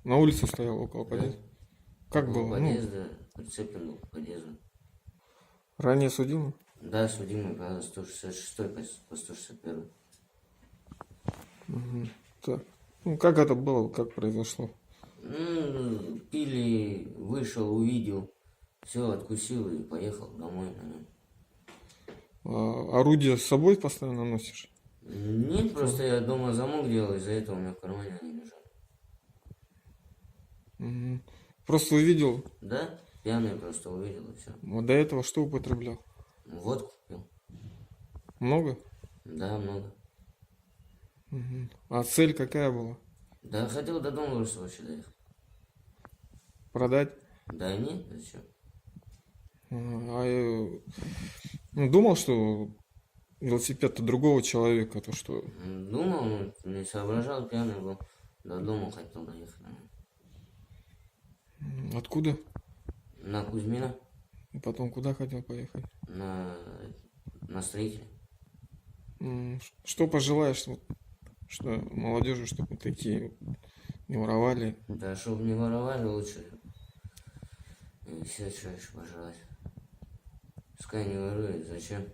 На улице стоял около Да. подъезда? Как Около было? подъезда, прицеплен был к подъезду. Ранее судимый? Да, судимый по 166 по 161. Так. Как это было, как произошло? Пили, вышел, увидел, все, откусил и поехал домой на нем. Орудие с собой постоянно носишь? Нет, просто я дома замок делал, из-за этого у меня в кармане они лежали. Просто увидел. Да, пьяный просто увидел и все. Вот до этого что употреблял? Водку пил. Много? Да, много. А цель какая была? Да, хотел до дома просто вообще доехать. Продать? Да нет, зачем? Думал, что велосипед-то другого человека, то что... Думал, не соображал, пьяный был. До дома хотел доехать. Откуда? На Кузьмина, И потом куда хотел поехать? на строителе. Что пожелаешь, вот, что молодежи, чтобы такие не воровали? Да, чтобы не воровали лучше. И все, что еще пожелать. Пускай не ворует, зачем?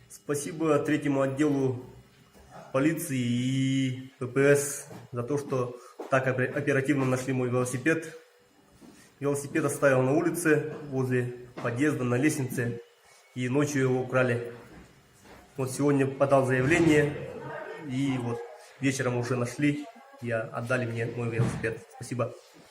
Спасибо третьему отделу полиции и ППС за то, что так оперативно нашли мой велосипед. Велосипед оставил на улице, возле подъезда, на лестнице, и ночью его украли. Вот сегодня подал заявление, и вот вечером уже нашли, и отдали мне мой велосипед. Спасибо.